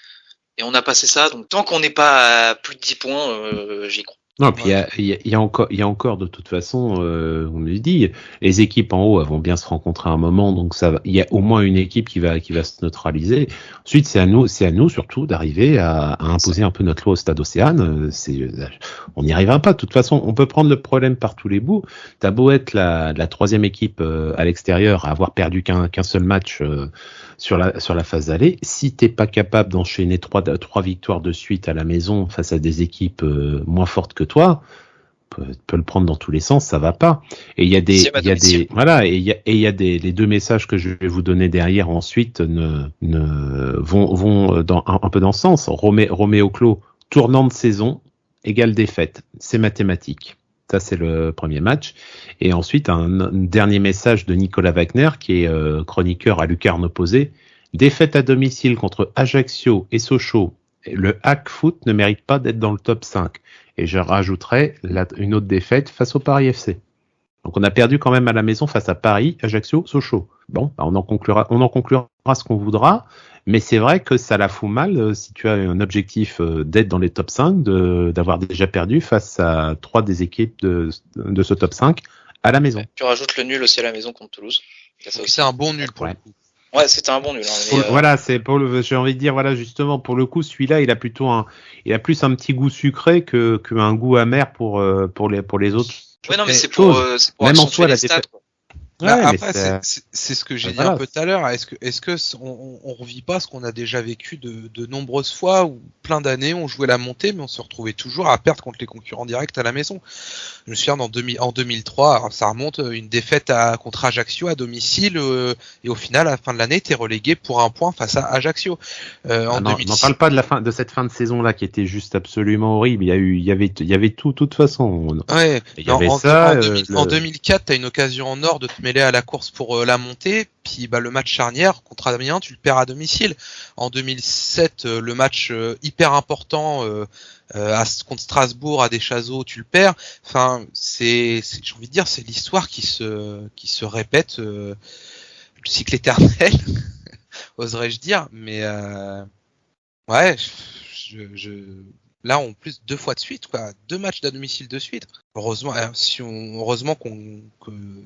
on a passé ça. Donc tant qu'on n'est pas à plus de 10 points, j'y crois. Non, puis il y a encore de toute façon, on le dit, les équipes en haut elles vont bien se rencontrer à un moment, donc il y a au moins une équipe qui va se neutraliser. Ensuite, c'est à nous surtout d'arriver à imposer un peu notre loi au Stade Océane. On n'y arrivera pas. De toute façon, on peut prendre le problème par tous les bouts. T'as beau être la troisième équipe à l'extérieur, à avoir perdu qu'un seul match sur la phase d'aller, si t'es pas capable d'enchaîner trois victoires de suite à la maison face à des équipes moins fortes que toi, peut le prendre dans tous les sens, ça va pas. Et il y a des les deux messages que je vais vous donner derrière ensuite vont dans un peu dans ce sens. Roméo Clos, tournant de saison égale défaite, c'est mathématique. Ça, c'est le premier match. Et ensuite, un dernier message de Nicolas Wagner, qui est chroniqueur à Lucarne Opposé. Défaite à domicile contre Ajaccio et Sochaux. Le Hack Foot ne mérite pas d'être dans le top 5. Et je rajouterai une autre défaite face au Paris FC. Donc, on a perdu quand même à la maison face à Paris, Ajaccio, Sochaux. Bon, bah on en conclura ce qu'on voudra. Mais c'est vrai que ça la fout mal si tu as un objectif d'être dans les top 5, d'avoir déjà perdu face à 3 des équipes de ce top 5 à la maison. Ouais, tu rajoutes le nul aussi à la maison contre Toulouse. C'est un bon nul pour le coup. Ouais, c'était un bon nul. Hein, voilà, c'est j'ai envie de dire, voilà, justement, pour le coup, celui-là, il a plus un petit goût sucré qu'un goût amer pour les autres. Ouais, non, mais c'est pour même en soi, la stats, défaite. Ouais, après, c'est ce que j'ai dit un peu tout à l'heure. Est-ce que on revit pas ce qu'on a déjà vécu de nombreuses fois où plein d'années on jouait la montée, mais on se retrouvait toujours à perdre contre les concurrents directs à la maison. Je me souviens en 2003, alors ça remonte, une défaite contre Ajaccio à domicile et au final à la fin de l'année t'es relégué pour un point face à Ajaccio. En 2006. N'en parle pas de cette fin de saison là qui était juste absolument horrible. Il y avait tout de toute façon. Ouais. En 2004 t'as une occasion en or de te mêler à la course pour la montée, puis le match charnière contre Amiens tu le perds à domicile. En 2007 le match hyper important contre Strasbourg à Deschazos tu le perds. Enfin j'ai envie de dire c'est l'histoire qui se répète, le cycle éternel oserais-je dire, mais ouais là en plus 2 fois de suite, quoi, 2 matchs à domicile de suite. Heureusement qu'il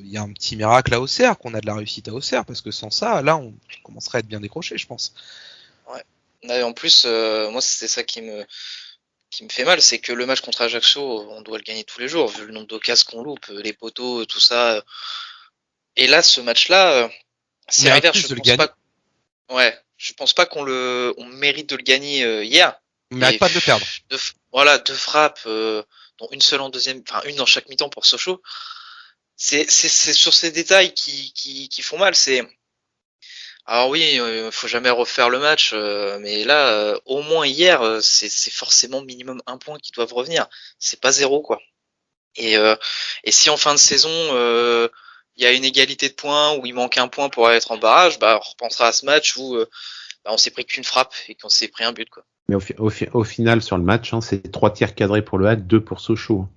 y a un petit miracle à Auxerre, qu'on a de la réussite à Auxerre, parce que sans ça, là, on commencerait à être bien décroché, je pense. Ouais. Et en plus, moi, c'est ça qui me fait mal, c'est que le match contre Ajaccio, on doit le gagner tous les jours, vu le nombre d'occasions qu'on loupe, les poteaux, tout ça. Et là, ce match-là, c'est River, je pense pas qu'on mérite de le gagner hier. On ne mérite pas de le perdre. 2 frappes, dont une seule en deuxième, enfin une dans chaque mi-temps pour Sochaux. C'est sur ces détails qui font mal. Alors oui, faut jamais refaire le match, mais là, au moins hier, c'est forcément minimum 1 point qui doivent revenir. C'est pas 0, quoi. Et si en fin de saison, il y a une égalité de points où il manque 1 point pour être en barrage, on repensera à ce match où on s'est pris qu'une frappe et qu'on s'est pris un but, quoi. Mais au final, sur le match, c'est 3 tirs cadrés pour le Hack, 2 pour Sochaux.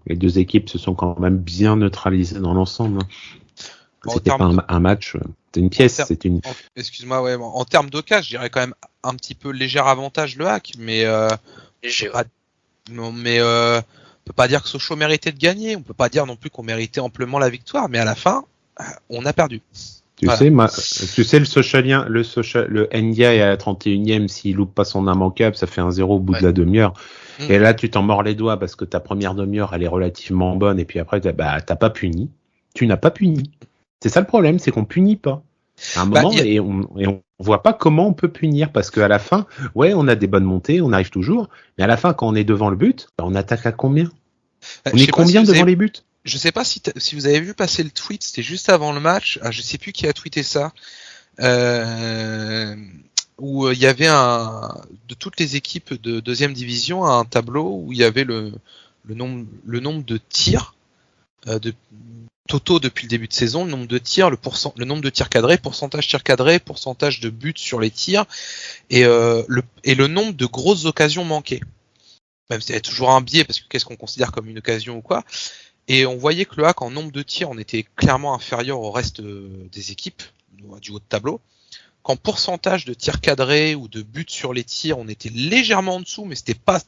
Les 2 équipes se sont quand même bien neutralisées dans l'ensemble. C'était pas un match, c'était une pièce. Excuse-moi, ouais. En termes d'occasion, je dirais quand même un petit peu léger avantage le Hack, mais léger. On peut pas dire que Sochaux méritait de gagner. On peut pas dire non plus qu'on méritait amplement la victoire, mais à la fin, on a perdu. Tu sais, le Ndiaye à la 31e, s'il loupe pas son immanquable, ça fait un 0 au bout de la demi-heure. Et là, tu t'en mords les doigts parce que ta première demi-heure, elle est relativement bonne, et puis après, t'as pas puni. Tu n'as pas puni. C'est ça le problème, c'est qu'on punit pas. À un moment, et on voit pas comment on peut punir, parce qu'à la fin, ouais, on a des bonnes montées, on arrive toujours, mais à la fin, quand on est devant le but, on attaque à combien? On est combien devant les buts? Je sais pas si vous avez vu passer le tweet, c'était juste avant le match. Je sais plus qui a tweeté ça. où il y avait de toutes les équipes de deuxième division, un tableau où il y avait le nombre de tirs de totaux depuis le début de saison, le nombre de tirs, le nombre de tirs cadrés, pourcentage tirs cadrés, pourcentage de buts sur les tirs, et le nombre de grosses occasions manquées. Même s'il y a toujours un biais, parce que qu'est-ce qu'on considère comme une occasion ou quoi. Et on voyait que le Hack, en nombre de tirs, on était clairement inférieur au reste des équipes, du haut de tableau. Qu'en pourcentage de tirs cadrés ou de buts sur les tirs, on était légèrement en dessous, mais c'était pas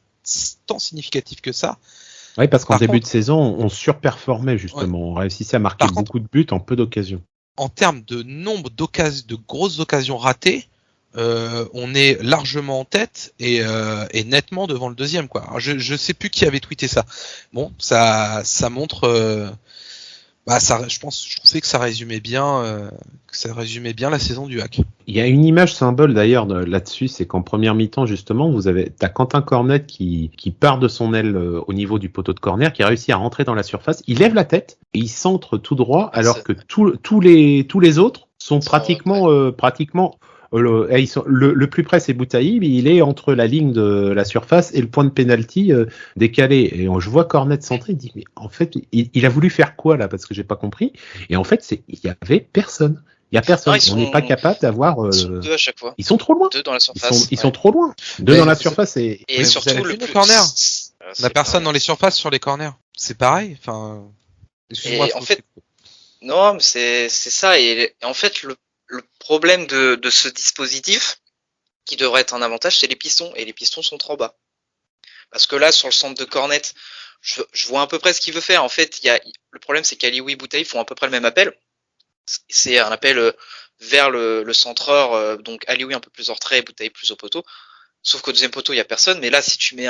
tant significatif que ça. Oui, parce qu'en début de saison, on surperformait justement. Ouais. On réussissait à marquer beaucoup de buts en peu d'occasions. En termes de nombre de grosses occasions ratées, on est largement en tête et nettement devant le deuxième, quoi. Alors, je sais plus qui avait tweeté ça. Bon, ça montre. Je trouvais que ça résumait bien la saison du Hack. Il y a une image symbole d'ailleurs là-dessus, c'est qu'en première mi-temps justement, t'as Quentin Cornet qui part de son aile au niveau du poteau de corner, qui a réussi à rentrer dans la surface. Il lève la tête et il centre tout droit, alors que tous les autres sont pratiquement le plus près, c'est Boutaïb, il est entre la ligne de la surface et le point de pénalty décalé. Et je vois Cornet centrer, il dit mais en fait il a voulu faire quoi là, parce que j'ai pas compris. Et en fait il y avait personne. Il y a personne. On n'est pas capable d'avoir. Ils sont deux à chaque fois. Ils sont trop loin. Deux dans la surface. Ils sont trop loin. Deux dans la surface et surtout le corner. On n'a personne dans les surfaces sur les corners. C'est pareil. Enfin. Excuse-moi. En fait, non, mais c'est ça. Et en fait, le problème de ce dispositif qui devrait être un avantage, c'est les pistons. Et les pistons sont trop bas. Parce que là, sur le centre de Cornet, je vois à peu près ce qu'il veut faire. En fait, le problème, c'est qu'Alioui et Boutaïb font à peu près le même appel. C'est un appel vers le centreur, donc Alioui un peu plus en retrait, Boutaïb plus au poteau. Sauf qu'au deuxième poteau, il y a personne. Mais là, si tu mets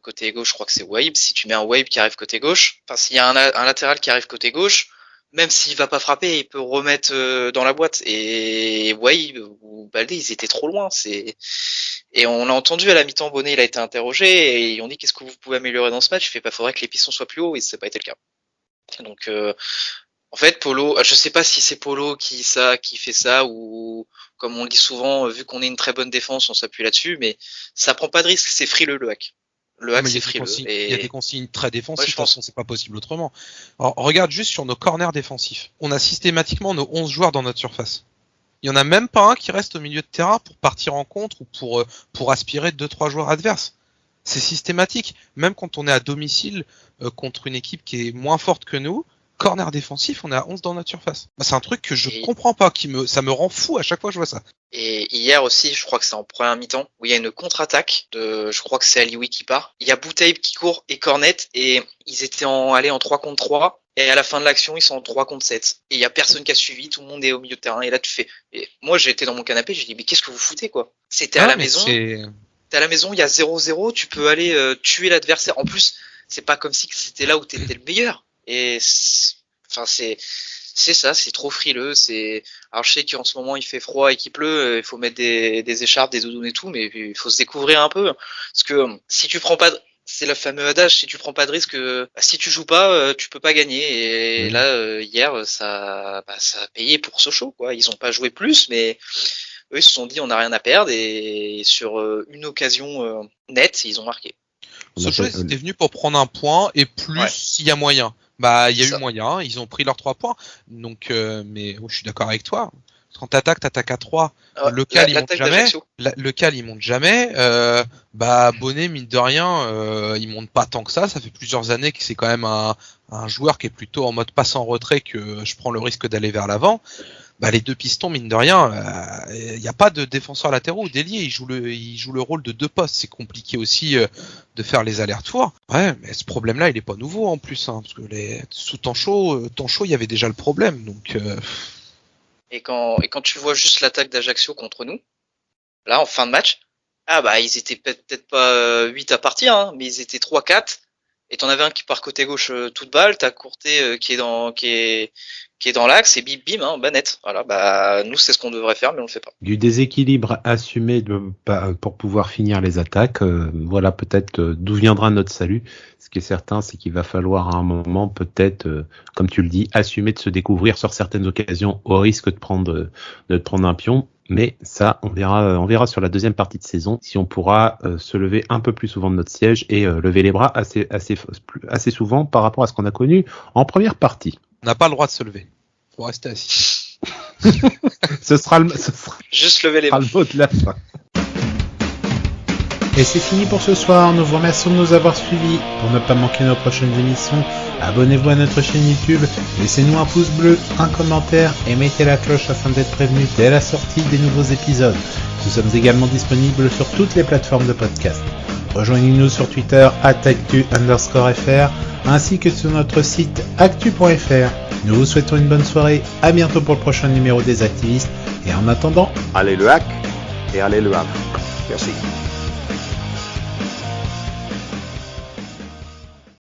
côté gauche, je crois que c'est Waib. Si tu mets un Waib qui arrive côté gauche, enfin, s'il y a un latéral qui arrive côté gauche, même s'il va pas frapper, il peut remettre dans la boîte. Et Waib ou Baldé, ils étaient trop loin. Et on l'a entendu à la mi-temps, Bonnet, il a été interrogé et ils ont dit qu'est-ce que vous pouvez améliorer dans ce match. Il fait faudrait que les pistons soient plus hauts et ça n'a pas été le cas. Donc en fait, Polo, je sais pas si c'est Polo qui fait ça ou comme on le dit souvent, vu qu'on est une très bonne défense, on s'appuie là-dessus, mais ça prend pas de risque, c'est frileux le Hack. Le Hack c'est frileux. Il y a des consignes très défensives, je pense que c'est pas possible autrement. Alors regarde juste sur nos corners défensifs. On a systématiquement nos 11 joueurs dans notre surface. Il y en a même pas un qui reste au milieu de terrain pour partir en contre ou pour aspirer 2-3 joueurs adverses. C'est systématique. Même quand on est à domicile contre une équipe qui est moins forte que nous, corner défensif, on est à 11 dans notre surface. C'est un truc que je comprends pas, ça me rend fou à chaque fois que je vois ça. Et hier aussi, je crois que c'est en première mi-temps, où il y a une contre-attaque je crois que c'est Alioui qui part. Il y a Boutaïb qui court et Cornet, et ils étaient en 3 contre 3. Et à la fin de l'action, ils sont en 3 contre 7. Et il y a personne qui a suivi, tout le monde est au milieu de terrain. Et là, et moi, j'ai été dans mon canapé, j'ai dit, mais qu'est-ce que vous foutez, quoi? C'était à la maison. T'es à la maison, il y a 0-0, tu peux aller tuer l'adversaire. En plus, c'est pas comme si c'était là où t'étais le meilleur. Et c'est ça, c'est trop frileux. Alors je sais qu'en ce moment il fait froid et qu'il pleut, il faut mettre des écharpes, des doudounes et tout, mais il faut se découvrir un peu. Parce que si tu prends pas c'est le fameux adage, si tu prends pas de risque, si tu joues pas, tu peux pas gagner. Et là, hier, ça a payé pour Sochaux, quoi. Ils ont pas joué plus, mais eux ils se sont dit on n'a rien à perdre et sur une occasion nette, ils ont marqué. Sochaux était venu pour prendre un point et plus s'il y a moyen. Il y a eu moyen, ils ont pris leurs 3 points. Donc, mais je suis d'accord avec toi. Quand t'attaques à 3, le cal il monte jamais. Le cal il monte jamais. Bonnet mine de rien, il monte pas tant que ça. Ça fait plusieurs années que c'est quand même un joueur qui est plutôt en mode passe en retrait que je prends le risque d'aller vers l'avant. Les deux pistons mine de rien, il n'y a pas de défenseurs latéraux ou d'ailier. Ils jouent le rôle de 2 postes. C'est compliqué aussi de faire les allers-retours. Ouais, mais ce problème-là, il est pas nouveau en plus, hein, parce que sous Tanchot, il y avait déjà le problème. Donc Et quand tu vois juste l'attaque d'Ajaccio contre nous, là en fin de match, ils étaient peut-être pas 8 à partir, hein, mais ils étaient 3-4. Et t'en avais un qui part côté gauche toute balle, t'as Courté qui est dans l'axe et bim, net. Voilà, nous c'est ce qu'on devrait faire, mais on le fait pas. Du déséquilibre assumé pour pouvoir finir les attaques. Voilà peut-être d'où viendra notre salut. Ce qui est certain, c'est qu'il va falloir à un moment peut-être, comme tu le dis, assumer de se découvrir sur certaines occasions au risque de prendre un pion. Mais ça, on verra sur la deuxième partie de saison si on pourra se lever un peu plus souvent de notre siège et lever les bras assez souvent par rapport à ce qu'on a connu en première partie. On n'a pas le droit de se lever. Faut rester assis. ce sera juste lever les bras. Le mot de la fin. Et c'est fini pour ce soir, nous vous remercions de nous avoir suivis. Pour ne pas manquer nos prochaines émissions, abonnez-vous à notre chaîne YouTube, laissez-nous un pouce bleu, un commentaire et mettez la cloche afin d'être prévenu dès la sortie des nouveaux épisodes. Nous sommes également disponibles sur toutes les plateformes de podcast. Rejoignez-nous sur Twitter @actu_fr ainsi que sur notre site actu.fr. Nous vous souhaitons une bonne soirée, à bientôt pour le prochain numéro des Activistes et en attendant, allez le hack et allez le havre. Merci.